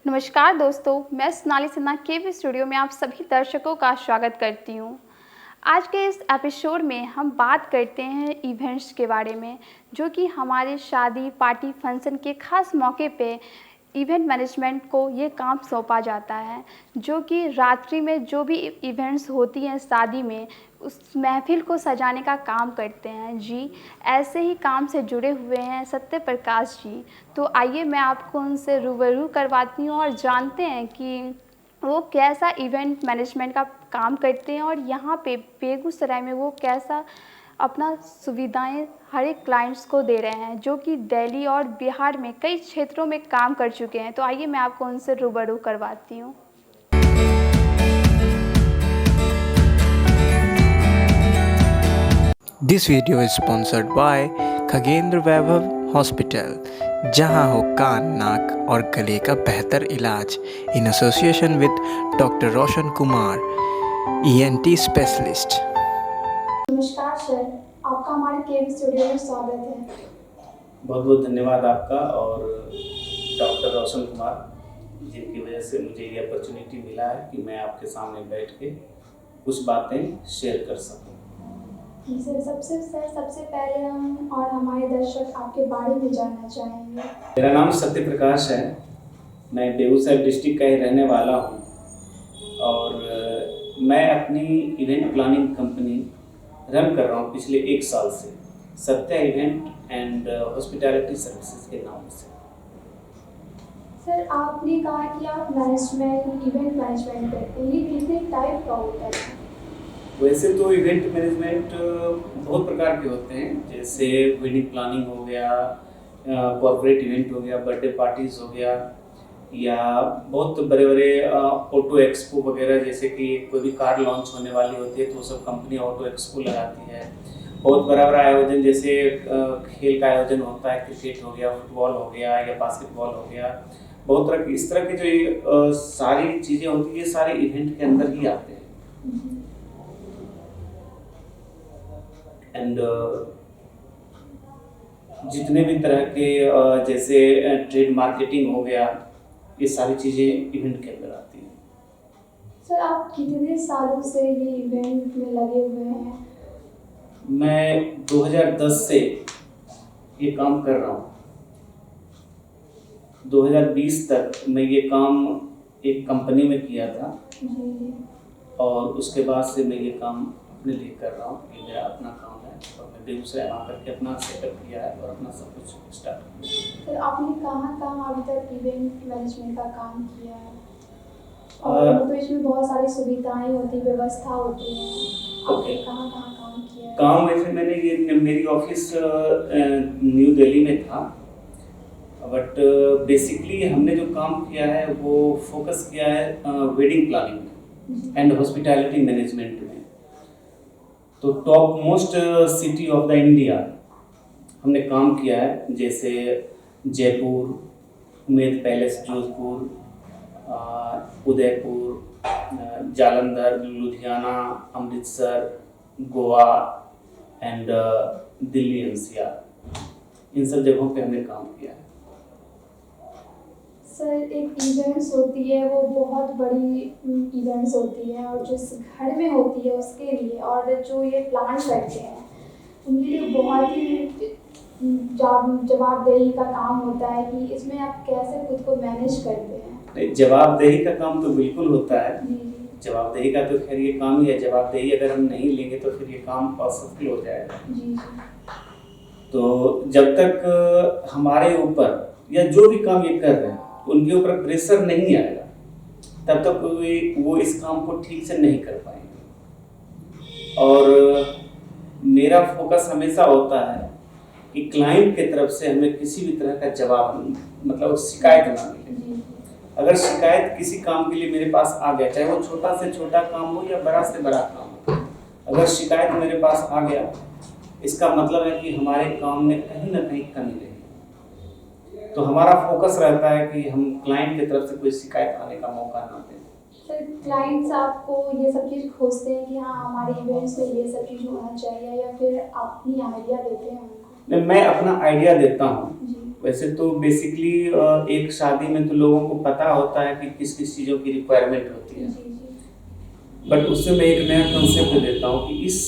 नमस्कार दोस्तों, मैं सोनाली सिन्हा केवी स्टूडियो में आप सभी दर्शकों का स्वागत करती हूँ। आज के इस एपिसोड में हम बात करते हैं इवेंट्स के बारे में, जो कि हमारे शादी, पार्टी, फंक्शन के खास मौके पे इवेंट मैनेजमेंट को ये काम सौंपा जाता है, जो कि रात्रि में जो भी इवेंट्स होती हैं शादी में, उस महफ़िल को सजाने का काम करते हैं। जी, ऐसे ही काम से जुड़े हुए हैं सत्य प्रकाश जी। तो आइए मैं आपको उनसे रूबरू करवाती हूँ और जानते हैं कि वो कैसा इवेंट मैनेजमेंट का काम करते हैं और यहाँ पे बेगूसराय में वो कैसा अपना सुविधाएं हर एक क्लाइंट्स को दे रहे हैं, जो कि दिल्ली और बिहार में कई क्षेत्रों में काम कर चुके हैं। तो आइए मैं आपको उनसे रूबरू करवाती हूँ। This video is sponsored by Khagendra Vaibhav hospital, जहां हो कान, नाक और गले का बेहतर इलाज, in association with doctor Roshan Kumar, ENT specialist. नमस्कार सर, आपका हमारे केवी स्टूडियो में स्वागत है। बहुत बहुत धन्यवाद आपका और डॉक्टर रोशन कुमार, जिनकी वजह से मुझे ये अपॉर्चुनिटी मिला है कि मैं आपके सामने बैठ के कुछ बातें शेयर कर सकूं। जी सर, सबसे पहले हम और हमारे दर्शक आपके बारे में जानना चाहेंगे। मेरा नाम सत्य प्रकाश है। मैं बेगूसराय डिस्ट्रिक्ट का ही रहने वाला हूं और मैं अपनी इवेंट प्लानिंग कंपनी रन कर रहा हूं पिछले 1 साल से, Satya event and hospitality services के नाम से। सर, आपने कहा कि आप मैनेजमेंट, इवेंट मैनेजमेंट करते हैं, ये कितने टाइप का होता है? वैसे तो इवेंट मैनेजमेंट बहुत प्रकार के होते हैं, जैसे वेडिंग प्लानिंग हो गया, कॉर्पोरेट इवेंट हो गया, बर्थडे पार्टीज हो गया, या बहुत बड़े बड़े ऑटो एक्सपो वगैरह, जैसे कि कोई भी कार लॉन्च होने वाली होती है तो वो सब कंपनी ऑटो एक्सपो लगाती है। बहुत बड़ा बड़ा आयोजन, जैसे खेल का आयोजन होता है, क्रिकेट हो गया, फुटबॉल हो गया या बास्केटबॉल हो गया, बहुत तरह की इस तरह की जो सारी चीज़ें होती है, ये सारे इवेंट के अंदर ही आते हैं। एंड जितने भी तरह के जैसे ट्रेड मार्केटिंग हो गया, ये सारी चीज़ें इवेंट के अंदर आती हैं। सर, आप कितने सालों से ये इवेंट में लगे हुए हैं? मैं 2010 से ये काम कर रहा हूँ। 2020 तक मैं ये काम एक कंपनी में किया था और उसके बाद से मैं ये काम अपने लिए कर रहा हूँ। ये मेरा अपना काम है और मैं बेगूसराय आकर के अपना सेटअप किया है और अपना सब कुछ स्टार्ट किया। सर, आपने कहाँ अभी तक इवेंट मैनेजमेंट का काम किया है? और तो इसमें बहुत सारी सुविधाएं होती, व्यवस्था होती है, आपने कहाँ काम किया है? काम वैसे मैंने ये मेरी ऑफिस न्यू दिल्ली में था, बट बेसिकली हमने जो काम किया है वो फोकस किया है wedding planning and hospitality management में। तो top most city of the India हमने काम किया है, जैसे Jaipur, Umed palace Jodhpur, Udaipur, Jalandhar, Ludhiana, Amritsar, Goa and Delhi NCR, इन सब जगहों पे हमने काम किया है। सर, एक इवेंट्स होती है वो बहुत बड़ी इवेंट्स होती है, और जो घर में होती है उसके लिए, और जो ये प्लान करते हैं उनके लिए बहुत ही जवाबदेही का काम होता है कि इसमें आप कैसे खुद को मैनेज करते हैं। नहीं, जवाबदेही का काम तो बिल्कुल होता है। जवाबदेही का तो खैर ये काम ही है। जवाबदेही अगर हम नहीं लेंगे तो फिर ये काम असफल हो जाएगा। जी। तो जब तक हमारे ऊपर या जो भी काम ये कर रहे हैं उनके ऊपर प्रेशर नहीं आएगा, तब तक वो इस काम को ठीक से नहीं कर पाएंगे। और मेरा फोकस हमेशा होता है कि क्लाइंट की तरफ से हमें किसी भी तरह का जवाब, मतलब शिकायत ना मिले। अगर शिकायत किसी काम के लिए मेरे पास आ गया, चाहे वो छोटा से छोटा काम हो या बड़ा से बड़ा काम हो, अगर शिकायत मेरे पास आ गया, इसका मतलब है कि हमारे काम में कहीं ना कहीं कमी रही। तो हमारा फोकस रहता है कि हम क्लाइंट की तरफ से कोई शिकायत आने का मौका ना दें। सर, क्लाइंट्स आपको ये सब चीज़ खोजते हैं कि हाँ हमारे इवेंट्स में ये सब चीज़ होना चाहिए, या फिर अपनी आइडिया देते हैं उनको? मैं अपना आइडिया देता हूँ वैसे तो बेसिकली एक शादी में तो लोगों को पता होता है कि किस किस चीज़ों की रिक्वायरमेंट होती है, बट उससे मैं एक नया कंसेप्ट देता हूँ कि इस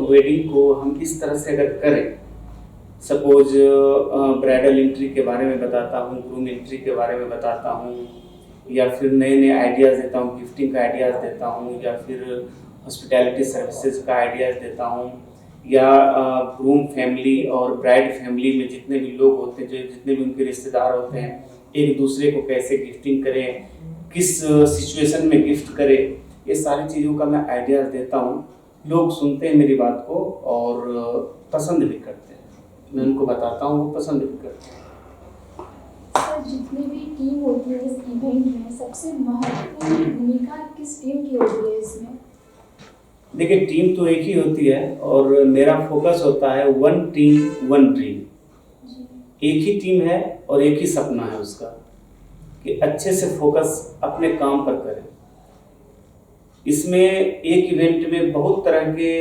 वेडिंग को हम इस तरह से अगर करें, सपोज ब्राइडल एंट्री के बारे में बताता हूँ, ग्रूम एंट्री के बारे में बताता हूँ, या फिर नए नए आइडियाज़ देता हूँ, गिफ्टिंग का आइडियाज़ देता हूँ, या फिर हॉस्पिटैलिटी सर्विसेज का आइडियाज़ देता हूँ, या ग्रूम फैमिली और ब्राइड फैमिली में जितने भी लोग होते हैं, जो जितने भी उनके रिश्तेदार होते हैं, एक दूसरे को कैसे गिफ्टिंग करें, किस सिचुएशन में गिफ्ट करें, ये सारी चीज़ों का मैं आइडियाज़ देता हूँ। लोग सुनते हैं मेरी बात को और पसंद भी करते हैं, मैं उनको बताता हूँ, वो पसंद भी करते हैं। सर, जितनी भी टीम होती है इस इवेंट में, सबसे महत्वपूर्ण भूमिका किस टीम की होती है इसमें? देखिए, टीम तो एक ही होती है और मेरा फोकस होता है वन टीम वन ड्रीम। एक ही टीम है और एक ही सपना है उसका कि अच्छे से फोकस अपने काम पर करें। इसमें एक इवेंट में बहुत तरह के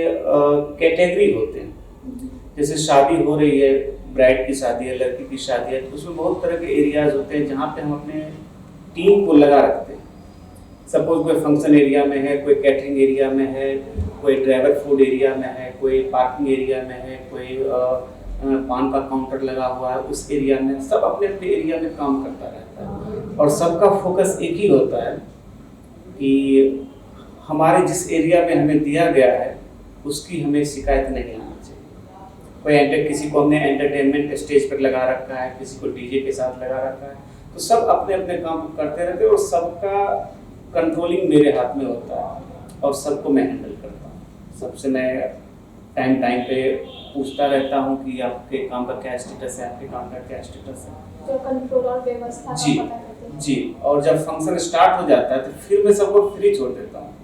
कैटेगरी होते हैं, जैसे शादी हो रही है, ब्राइड की शादी है, लड़की की शादी है, तो उसमें बहुत तरह के एरियाज होते हैं जहाँ पे हम अपने टीम को लगा रखते हैं। सपोज कोई फंक्शन एरिया में है, कोई कैटरिंग एरिया में है, कोई ड्राइवर फूड एरिया में है, कोई पार्किंग एरिया में है, कोई पान का काउंटर लगा हुआ है, उस एरिया में सब अपने अपने एरिया में काम करता रहता है और सबका फोकस एक ही होता है कि हमारे जिस एरिया में हमें दिया गया है उसकी हमें शिकायत नहीं आनी चाहिए। किसी को हमने एंटरटेनमेंट स्टेज पर लगा रखा है, किसी को डीजे के साथ लगा रखा है, तो सब अपने अपने काम करते रहते हैं और सबका कंट्रोलिंग मेरे हाथ में होता है और सबको मैं हैंडल करता हूँ। सबसे मैं टाइम पे पूछता रहता हूँ कि आपके काम का क्या स्टेटस है, आपके काम का क्या स्टेटस है, तो कंट्रोल और व्यवस्था जी का पता करते हैं। जी। और जब फंक्शन स्टार्ट हो जाता है तो फिर मैं सबको फ्री छोड़ देता हूँ,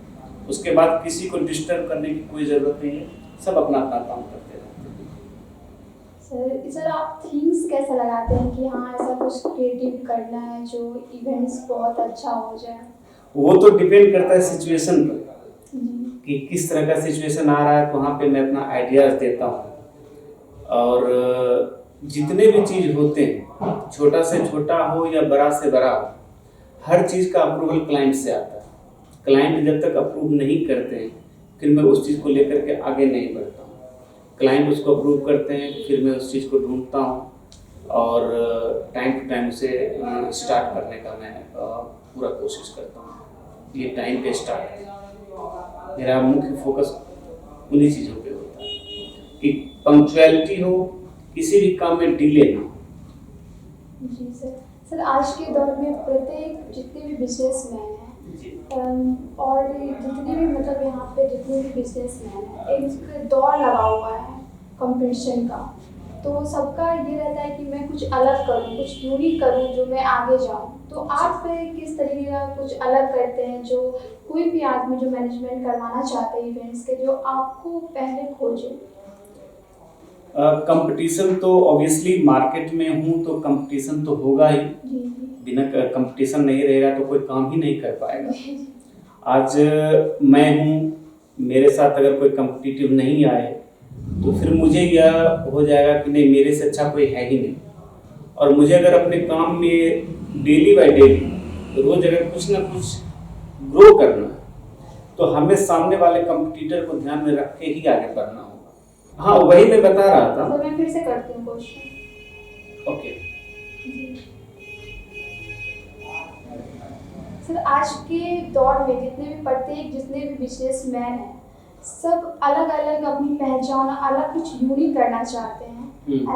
उसके बाद किसी को डिस्टर्ब करने की कोई ज़रूरत नहीं है, सब अपना अपना काम करते रहते हैं। सर, आप थीम्स कैसे लगाते हैं कि हाँ ऐसा कुछ क्रिएटिव करना है जो इवेंट्स बहुत अच्छा हो जाए? वो तो डिपेंड करता है सिचुएशन पर कि किस तरह का सिचुएशन आ रहा है, तो वहाँ पे मैं अपना आइडियाज़ देता हूँ। और जितने भी चीज़ होते हैं, छोटा से छोटा हो या बड़ा से बड़ा हो, हर चीज़ का अप्रूवल क्लाइंट से आता है। क्लाइंट जब तक अप्रूव नहीं करते हैं फिर मैं उस चीज़ को लेकर के आगे नहीं बढ़ता हूँ। क्लाइंट उसको अप्रूव करते हैं, फिर मैं उस चीज़ को ढूंढता हूँ और टाइम टू टाइम उसे स्टार्ट करने का मैं पूरा कोशिश करता हूँ। ये टाइम पे स्टार्ट है, मेरा मुख्य फोकस उन्हीं चीज़ों पे होता है कि पंक्चुअलिटी हो, किसी भी काम में डिले ना हो। जी सर। सर, आज के दौर में प्रत्येक जितने भी बिजनेसमैन हैं और जितने भी मतलब यहाँ पे जितने भी बिजनेसमैन हैं, एक दौर लगा हुआ है कंपटीशन का, तो सबका ये रहता है कि मैं कुछ अलग करूँ, कुछ यूनिक करूँ जो मैं आगे जाऊँ। तो आप किस तरीके का कुछ अलग करते हैं जो कोई भी आदमी जो मैनेजमेंट करवाना चाहते हैं इवेंट्स के, जो आपको पहले खोजे? कंपटीशन तो ऑब्वियसली मार्केट में हूँ तो कंपटीशन तो होगा ही, बिना कंपटीशन नहीं रहेगा तो कोई काम ही नहीं कर पाएगा। आज मैं हूँ, मेरे साथ अगर कोई कंपटीटिव नहीं आए तो फिर मुझे यह हो जाएगा कि नहीं, मेरे से अच्छा कोई है ही नहीं। और मुझे अगर अपने काम में डेली बाय डेली रोज अगर कुछ ना कुछ ग्रो करना है तो हमें सामने वाले कंपटीटर को ध्यान में रख के ही आगे बढ़ना होगा। हाँ, वही मैं बता रहा था। तो मैं फिर से करती हूँ क्वेश्चन। ओके। सर, आज के दौर में जितने भी बिजनेसमैन हैं, सब अलग अलग अपनी पहचान, अलग कुछ यूनिक करना चाहते हैं।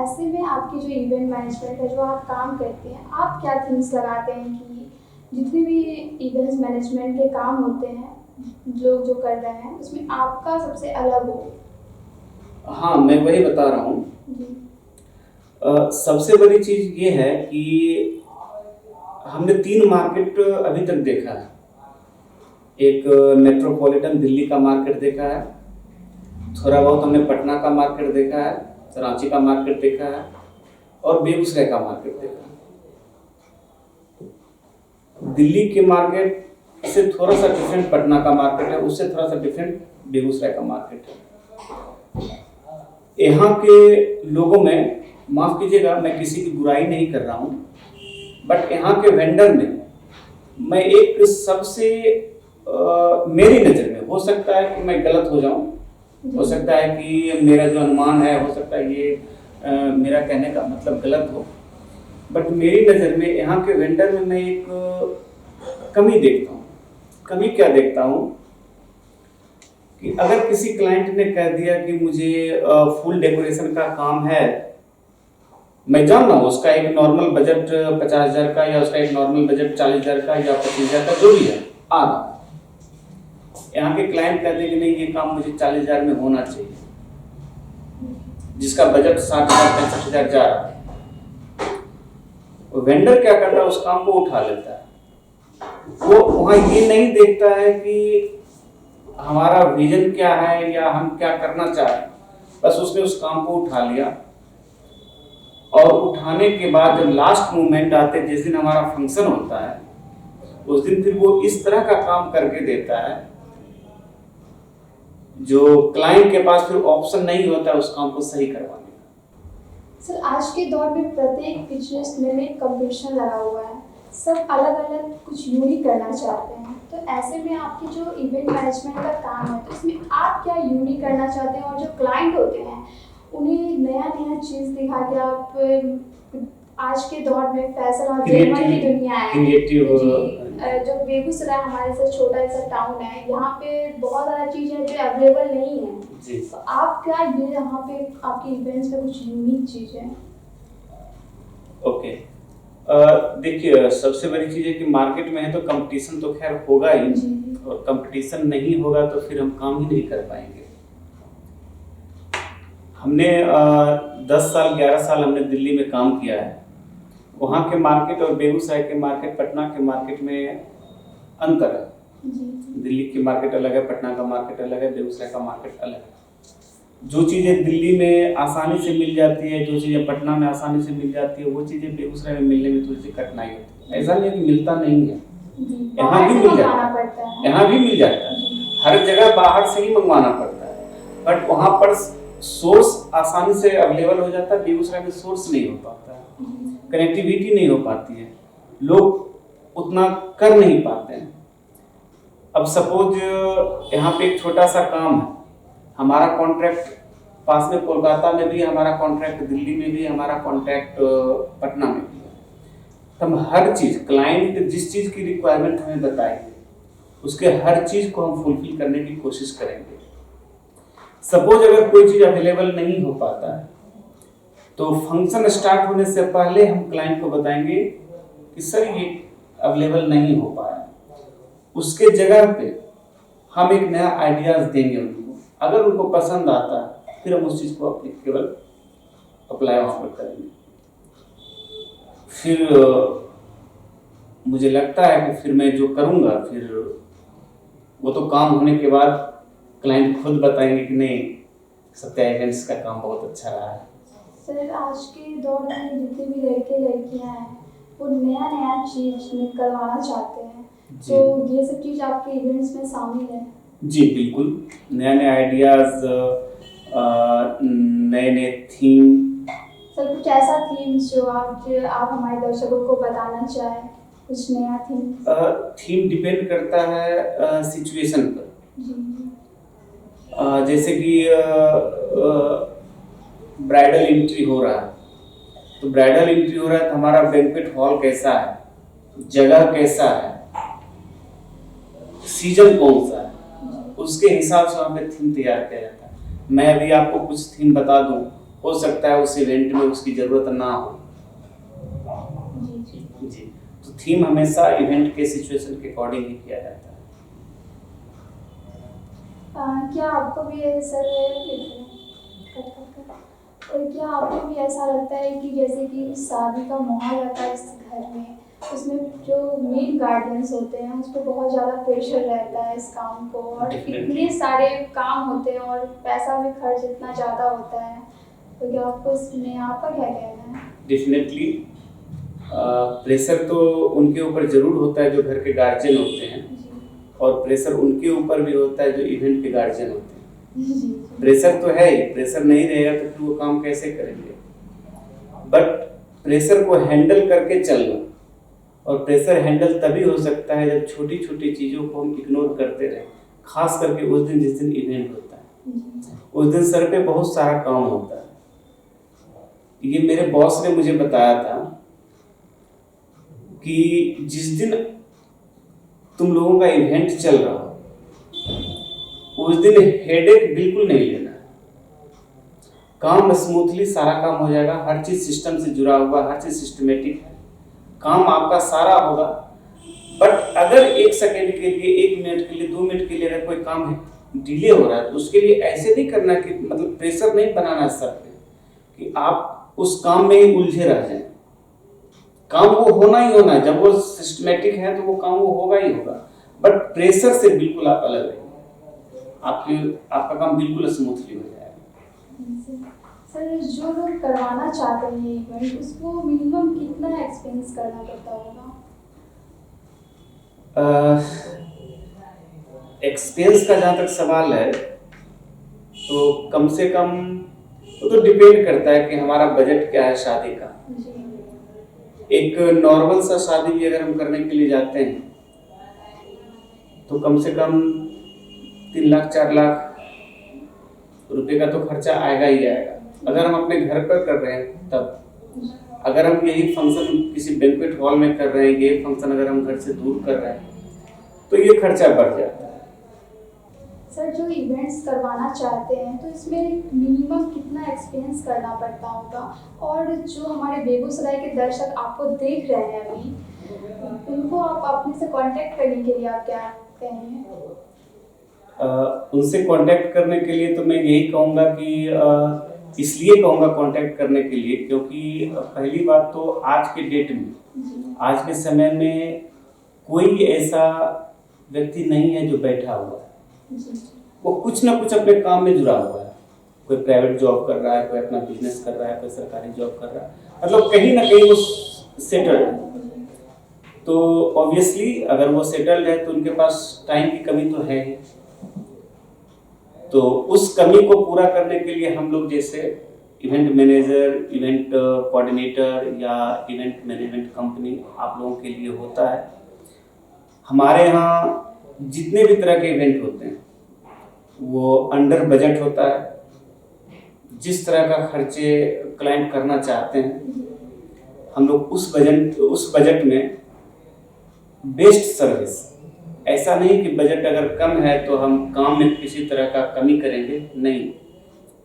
ऐसे में आपकी जो इवेंट मैनेजमेंट है, जो आप काम करते हैं, आप क्या थिंग्स लगाते हैं कि जितने भी इवेंट्स मैनेजमेंट के काम होते हैं लोग जो कर रहे हैं, उसमें आपका सबसे अलग हो? हाँ, मैं वही बता रहा हूँ। सबसे बड़ी चीज़ ये है कि हमने 3 मार्केट अभी तक देखा है। एक मेट्रोपॉलिटन दिल्ली का मार्केट देखा है, थोड़ा बहुत हमने पटना का मार्केट देखा है, रांची का मार्केट देखा है और बेगूसराय का मार्केट देखा है। दिल्ली के मार्केट से थोड़ा सा डिफरेंट पटना का मार्केट है, उससे थोड़ा सा डिफरेंट बेगूसराय का मार्केट है। यहाँ के लोगों में माफ़ कीजिएगा, मैं किसी की बुराई नहीं कर रहा हूँ, बट यहाँ के वेंडर में मैं एक सबसे मेरी नज़र में, हो सकता है कि मैं गलत हो जाऊँ, हो सकता है कि मेरा जो अनुमान है, हो सकता है ये मेरा कहने का मतलब गलत हो, बट मेरी नज़र में यहाँ के वेंडर में मैं एक कमी देखता हूँ। कमी क्या देखता हूँ कि अगर किसी क्लाइंट ने कह दिया कि मुझे फुल डेकोरेशन का काम है, मैं जान रहा हूँ उसका एक नॉर्मल बजट 50,000 का, या उसका एक नॉर्मल बजट 40,000 का या 25,000 का, जो भी है आ रहा है। यहाँ के क्लाइंट कहते हैं कि नहीं, ये काम मुझे 40,000 में होना चाहिए, जिसका बजट 60,000 65,000 जा रहा है। वेंडर क्या करता है, उस काम को उठा लेता है। वो वहाँ ये नहीं देखता है कि हमारा विजन क्या है या हम क्या करना चाहें, बस उसने उस काम को उठा लिया। और उठाने के बाद जब लास्ट मोमेंट आते, जिस दिन हमारा फंक्शन होता है, उस दिन फिर वो इस तरह का काम करके देता है जो क्लाइंट के पास फिर ऑप्शन नहीं होता है उस काम को सही करवाने का। सर, आज के दौर में प्रत्येक बिजनेस में एक कंपटीशन लगा हुआ है, सब अलग अलग कुछ यूनिक करना चाहते हैं। तो ऐसे में आपकी जो इवेंट मैनेजमेंट का काम है, तो इसमें आप क्या यूनिक करना चाहते हैं, और जो क्लाइंट होते हैं उन्हें नया नया चीज़ दिखा के आप आज के दौर में फैशन और ग्लैमर की दुनिया है जो बेगूसराय हमारे से छोटा सा टाउन है, यहाँ पे बहुत ज़्यादा चीज़ है जो अवेलेबल नहीं है। तो आप क्या ये यहाँ पे आपके इवेंट्स में कुछ यूनिक चीज़ है? ओके, देखिए, सबसे बड़ी चीज़ है कि मार्केट में है तो कंपटीशन तो खैर होगा ही, और कंपटीशन नहीं होगा तो फिर हम काम ही नहीं कर पाएंगे। हमने 10 साल 11 साल हमने दिल्ली में काम किया है। वहाँ के मार्केट और बेगूसराय के मार्केट, पटना के मार्केट में अंतर है। दिल्ली की मार्केट अलग है, पटना का मार्केट अलग है, बेगूसराय का मार्केट अलग है। जो चीज़ें दिल्ली में आसानी से मिल जाती है, जो चीज़ें पटना में आसानी से मिल जाती है, वो चीज़ें बेगूसराय में मिलने में थोड़ी सी कठिनाई होती है। ऐसा नहीं है कि मिलता नहीं है, यहाँ भी मिल जाता है, यहाँ भी मिल जाता है। हर जगह बाहर से ही मंगवाना पड़ता है, बट वहाँ पर सोर्स आसानी से अवेलेबल हो जाता है। बेगूसराय में सोर्स नहीं हो पाता है, कनेक्टिविटी नहीं हो पाती है, लोग उतना कर नहीं पाते हैं। अब सपोज यहाँ पे एक छोटा सा काम है, हमारा कॉन्ट्रैक्ट पास में कोलकाता में भी, हमारा कॉन्ट्रैक्ट दिल्ली में भी, हमारा कॉन्ट्रैक्ट पटना में भी है। तो हम हर चीज़, क्लाइंट जिस चीज़ की रिक्वायरमेंट हमें बताएंगे, उसके हर चीज़ को हम फुलफिल करने की कोशिश करेंगे। सपोज अगर कोई चीज़ अवेलेबल नहीं हो पाता है, तो फंक्शन स्टार्ट होने से पहले हम क्लाइंट को बताएंगे कि सर ये अवेलेबल नहीं हो पाया। उसके जगह पे हम एक नया आइडियाज़ देंगे उनको, अगर उनको पसंद आता है फिर हम उस चीज़ को केवल अप्लाई ऑफर करेंगे। फिर मुझे लगता है कि फिर मैं जो करूँगा, फिर वो तो काम होने के बाद क्लाइंट खुद बताएंगे कि नहीं, सत्या इवेंट्स का काम बहुत अच्छा रहा है। सर, आज के दौर में जितने भी लड़के लड़कियां हैं वो नया नया चीज़ करवाना चाहते हैं, तो ये सब चीज़ आपके इवेंट्स में शामिल है? जी बिल्कुल, नए नए आइडियाज़, नए नए थीम। सर, कुछ ऐसा थीम्स जो आप हमारे दर्शकों को बताना चाहें, कुछ नया थीम? थीम डिपेंड करता है सिचुएशन पर। जैसे कि ब्राइडल एंट्री हो रहा है, तो ब्राइडल एंट्री हो रहा है तो हमारा बैंक्वेट हॉल कैसा है, जगह कैसा है, सीजन कौन सा है, उसके हिसाब से हमें थीम तैयार किया जाता है। मैं अभी आपको कुछ थीम बता दूं, हो सकता है उस इवेंट में उसकी ज़रूरत ना हो। जी, तो थीम हमेशा इवेंट के सिचुएशन के अकॉर्डिंग ही किया जाता है। क्या आपको भी ऐसा लगता है कि जैसे कि शादी का माहौल रहता है इस घर में, उसमें जो मेन गार्डियंस होते हैं उस पर बहुत ज़्यादा प्रेशर रहता है इस काम को, और इतने सारे काम होते हैं और पैसा भी खर्च इतना ज़्यादा होता है, तो क्या आपको इसमें आपका क्या कहना है? डेफिनेटली प्रेशर तो उनके ऊपर ज़रूर होता है जो घर के गार्जियन होते हैं, और प्रेशर उनके ऊपर भी होता है जो इवेंट के गार्जियन होते हैं। प्रेशर तो है ही, प्रेशर नहीं रहेगा तो फिर वो काम कैसे करेंगे। बट प्रेशर को हैंडल करके चलना, और प्रेशर हैंडल तभी हो सकता है जब छोटी छोटी चीज़ों को हम इग्नोर करते रहें। खास करके उस दिन जिस दिन इवेंट होता है, उस दिन सर पे बहुत सारा काम होता है। ये मेरे बॉस ने मुझे बताया था कि जिस दिन तुम लोगों का इवेंट चल रहा हो उस दिन हेडेक बिल्कुल नहीं लेना है। काम स्मूथली सारा काम हो जाएगा, हर चीज सिस्टम से जुड़ा हुआ, हर चीज सिस्टमेटिक है, काम आपका सारा होगा। बट अगर 1 सेकेंड के लिए, 1 मिनट के लिए, 2 मिनट के लिए अगर कोई काम है डिले हो रहा है तो उसके लिए ऐसे नहीं करना कि मतलब प्रेशर नहीं बनाना सर पे कि आप उस काम में ही उलझे रह जाएं। काम वो होना ही होना है, जब वो सिस्टमेटिक है तो वो काम वो होगा ही होगा। बट प्रेशर से बिल्कुल आप अलग रहिए, आपका काम बिल्कुल स्मूथली हो जाएगा। सर, जो लोग करवाना चाहते हैं इवेंट, उसको मिनिमम कितना एक्सपेंस करना पड़ता होगा? एक्सपेंस का जहाँ तक सवाल है तो कम से कम वो तो डिपेंड करता है कि हमारा बजट क्या है शादी का। एक नॉर्मल सा शादी भी अगर हम करने के लिए जाते हैं तो कम से कम 3 लाख 4 लाख रुपए का तो खर्चा आएगा ही आएगा, अगर हम अपने घर पर कर रहे हैं तब। अगर हम यही फंक्शन किसी बैंक्वेट हॉल में कर रहे हैं, ये फंक्शन अगर हम घर से दूर कर रहे हैं तो ये खर्चा बढ़ जाता है। सर, जो इवेंट्स करवाना चाहते हैं तो इसमें मिनिमम कितना एक्सपेंस करना पड़ता होगा? और जो हमारे बेगूसराय के दर्शक आपको देख रहे हैं अभी, उनको आप अपने से कांटेक्ट करने के लिए आप क्या कहेंगे? उनसे कांटेक्ट करने के लिए तो मैं यही कहूँगा कि इसलिए कहूँगा कांटेक्ट करने के लिए क्योंकि पहली बात तो आज के डेट में, आज के समय में कोई ऐसा व्यक्ति नहीं है जो बैठा हुआ है। वो कुछ ना कुछ अपने काम में जुड़ा हुआ है। कोई प्राइवेट जॉब कर रहा है, कोई अपना बिजनेस कर रहा है, कोई सरकारी जॉब कर रहा है, मतलब कहीं ना कहीं वो सेटल्ड है। तो ऑब्वियसली अगर वो सेटल्ड है तो उनके पास टाइम की कमी तो है ही। तो उस कमी को पूरा करने के लिए हम लोग जैसे इवेंट मैनेजर, इवेंट कोऑर्डिनेटर या इवेंट मैनेजमेंट कंपनी आप लोगों के लिए होता है। हमारे यहाँ जितने भी तरह के इवेंट होते हैं वो अंडर बजट होता है। जिस तरह का खर्चे क्लाइंट करना चाहते हैं हम लोग उस बजट में बेस्ट सर्विस, ऐसा नहीं कि बजट अगर कम है तो हम काम में किसी तरह का कमी करेंगे, नहीं,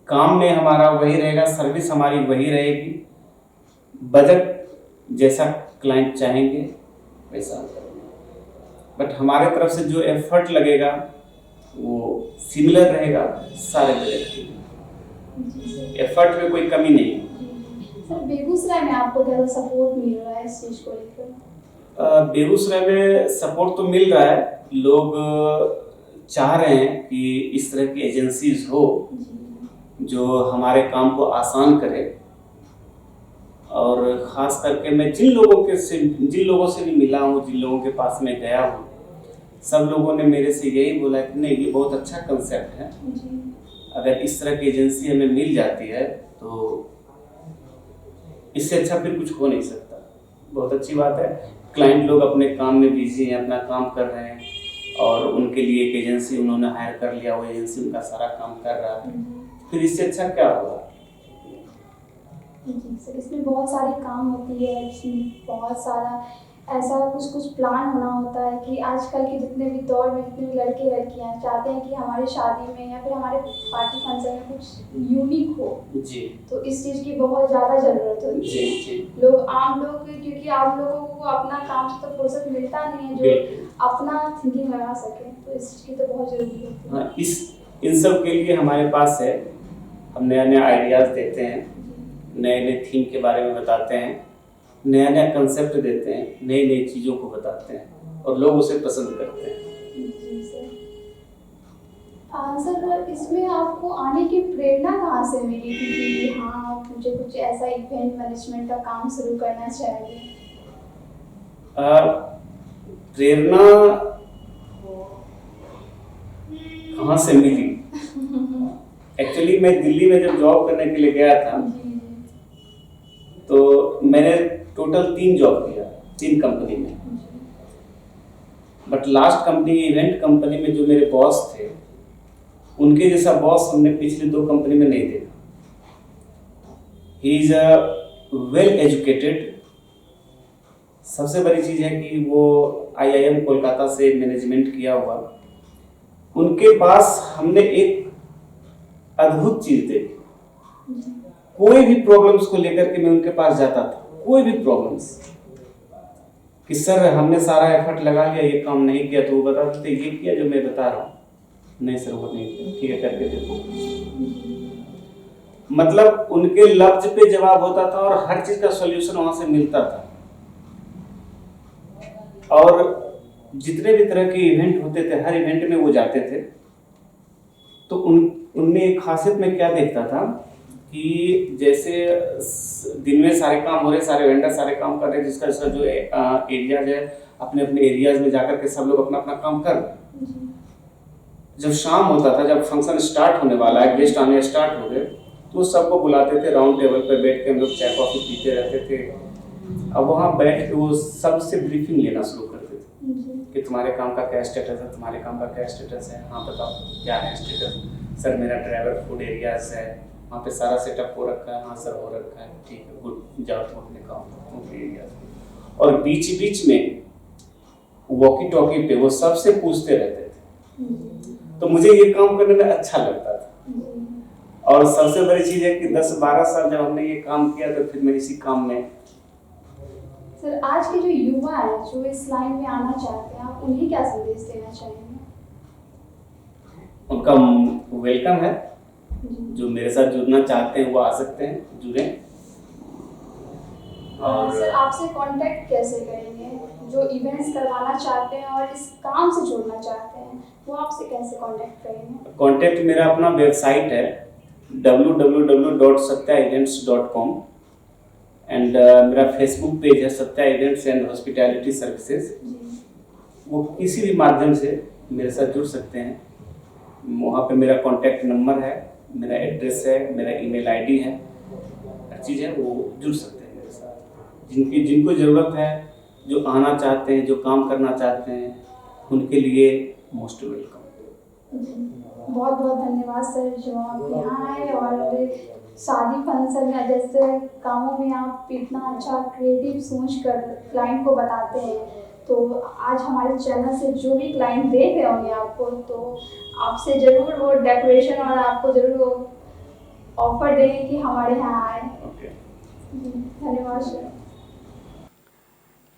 काम में हमारा वही रहेगा, सर्विस हमारी वही रहेगी, बजट जैसा क्लाइंट चाहेंगे वैसा करेंगे। बट हमारे तरफ से जो एफर्ट लगेगा वो सिमिलर रहेगा सारे बजट के। एफर्ट में कोई कमी नहीं है। सर, बेगूसराय में आपको कैसा सपोर्ट मिल रहा है इस चीज को लेकर? बेगूसराय में सपोर्ट तो मिल रहा है। लोग चाह रहे हैं कि इस तरह की एजेंसीज हो जो हमारे काम को आसान करे। और ख़ास करके मैं जिन लोगों से भी मिला हूँ, जिन लोगों के पास मैं गया हूँ, सब लोगों ने मेरे से यही बोला कि नहीं, ये बहुत अच्छा कंसेप्ट है। अगर इस तरह की एजेंसी हमें मिल जाती है तो इससे अच्छा फिर कुछ हो नहीं सकता। बहुत अच्छी बात है, क्लाइंट लोग अपने काम में बिजी हैं, अपना काम कर रहे हैं और उनके लिए एक एजेंसी उन्होंने हायर कर लिया, वो एजेंसी उनका सारा काम कर रहा है, फिर इससे अच्छा क्या होगा। जी सर, इसमें बहुत सारी काम होती है, इसमें बहुत सारा ऐसा कुछ प्लान होना होता है कि आजकल के जितने भी दौर में जितने भी लड़के लड़कियां चाहते हैं कि हमारी शादी में या फिर हमारे पार्टी फंक्शन में कुछ यूनिक हो जी, तो इस चीज़ की बहुत ज़्यादा ज़रूरत होती है। जी। लोग आम लोग, क्योंकि आम लोगों को अपना काम से तो फुर्सत मिलता नहीं है जो अपना थिंकिंग लगा सके, तो इस चीज़ की तो बहुत ज़रूरी होती है। हाँ, इन सब के लिए हमारे पास है, हम नया नया आइडियाज़ देते हैं, नए नए थीम के बारे में बताते हैं, नया नया कंसेप्ट देते हैं, नई नई चीज़ों को बताते हैं और लोग उसे पसंद करते हैं। जी सर। सर, इसमें आपको आने की प्रेरणा कहाँ से मिली थी कि हाँ मुझे कुछ ऐसा इवेंट मैनेजमेंट का काम शुरू करना चाहिए? प्रेरणा कहाँ से मिली? एक्चुअली मैं दिल्ली में जब जॉब करने के लिए गया था तो मैंने टोटल 3 जॉब किया, 3 कंपनी में। But last company, event company में जो मेरे बॉस थे, उनके जैसा बॉस हमने पिछले 2 कंपनी में नहीं देखा। He is a well educated. सबसे बड़ी चीज़ है कि वो IIM कोलकाता से मैनेजमेंट किया हुआ। उनके पास हमने एक अद्भुत चीज़ देखी। कोई भी प्रॉब्लम्स को लेकर के मैं उनके पास जाता था, कोई भी प्रॉब्लम्स, कि सर हमने सारा एफर्ट लगा लिया, ये काम नहीं किया, तो वो बता देते ये किया जो मैं बता रहा हूँ, नहीं सर वो नहीं किया, ठीक है करके देखो। मतलब उनके लफ्ज पे जवाब होता था और हर चीज का सॉल्यूशन वहां से मिलता था। और जितने भी तरह के इवेंट होते थे, हर इवेंट में वो जाते थे। तो उनमें एक खासियत में क्या देखता था कि जैसे दिन में सारे काम हो रहे, सारे वेंडर सारे काम कर रहे, जिसका जो एरियाज है, अपने अपने एरियाज में जाकर के सब लोग अपना अपना काम कर रहे। जब शाम होता था, जब फंक्शन स्टार्ट होने वाला है, गेस्ट आने स्टार्ट हो गए, तो सबको बुलाते थे, राउंड टेबल पर बैठ के हम लोग चाय कॉफी पीते रहते थे। अब वहाँ बैठ के वो सबसे ब्रीफिंग लेना शुरू करते थे कि तुम्हारे काम का क्या स्टेटस है, तुम्हारे काम का क्या स्टेटस है, हाँ बताओ क्या है स्टेटस। सर मेरा ड्राइवर फूड एरियाज है, वहाँ पे सारा सेटअप हो रखा है, हाँ सर हो रखा है, ठीक है गुड, जाओ तुम अपने काम एरियाज। और बीच बीच में वॉकी टॉकी पे वो सबसे पूछते रहते थे। तो मुझे ये काम करने में अच्छा लगता था। और सबसे बड़ी चीज़ है कि 10-12 साल जब हमने ये काम किया, तो फिर मैं इसी काम में। सर आज के जो युवा है, जो इस लाइन में आना चाहते हैं, आप उन्हें क्या संदेश देना चाहेंगे? उनका वेलकम है। जो मेरे साथ जुड़ना चाहते हैं वो आ सकते हैं, जुड़ें। और सर आपसे कांटेक्ट कैसे करेंगे? जो इवेंट्स करवाना चाहते हैं और इस काम से जुड़ना चाहते हैं, वो आपसे कैसे कांटेक्ट करेंगे? कांटेक्ट मेरा अपना वेबसाइट है www.satyaevents.com एंड मेरा फेसबुक पेज है Satya events and hospitality services. वो किसी भी माध्यम से मेरे साथ जुड़ सकते हैं। वहाँ पे मेरा कांटेक्ट नंबर है, मेरा एड्रेस है, मेरा ईमेल आईडी है, हर चीज़ है, वो जुड़ सकते हैं मेरे साथ। जिनको ज़रूरत है, जो आना चाहते हैं, जो काम करना चाहते हैं, उनके लिए मोस्ट वेलकम। बहुत बहुत धन्यवाद सर, जो आप यहाँ आए और शादी फंक्शन में जैसे कामों में आप इतना अच्छा क्रिएटिव सोच कर क्लाइंट को बताते हैं। तो आज हमारे चैनल से जो भी क्लाइंट देख रहे होंगे आपको, तो आपसे ज़रूर वो डेकोरेशन और आपको ज़रूर वो ऑफर देंगे कि हमारे यहाँ आए। धन्यवाद सर।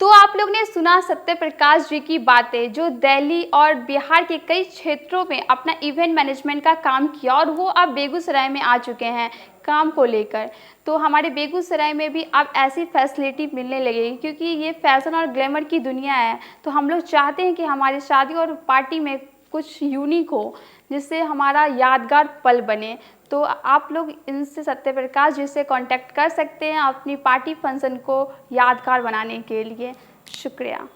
तो आप लोग ने सुना सत्य प्रकाश जी की बातें, जो दिल्ली और बिहार के कई क्षेत्रों में अपना इवेंट मैनेजमेंट का काम किया और वो अब बेगूसराय में आ चुके हैं काम को लेकर। तो हमारे बेगूसराय में भी अब ऐसी फैसिलिटी मिलने लगेगी, क्योंकि ये फैशन और ग्लैमर की दुनिया है। तो हम लोग चाहते हैं कि हमारी शादी और पार्टी में कुछ यूनिक हो, जिससे हमारा यादगार पल बने। तो आप लोग इनसे सत्य प्रकाश जी से कांटेक्ट कर सकते हैं अपनी पार्टी फंक्शन को यादगार बनाने के लिए। शुक्रिया।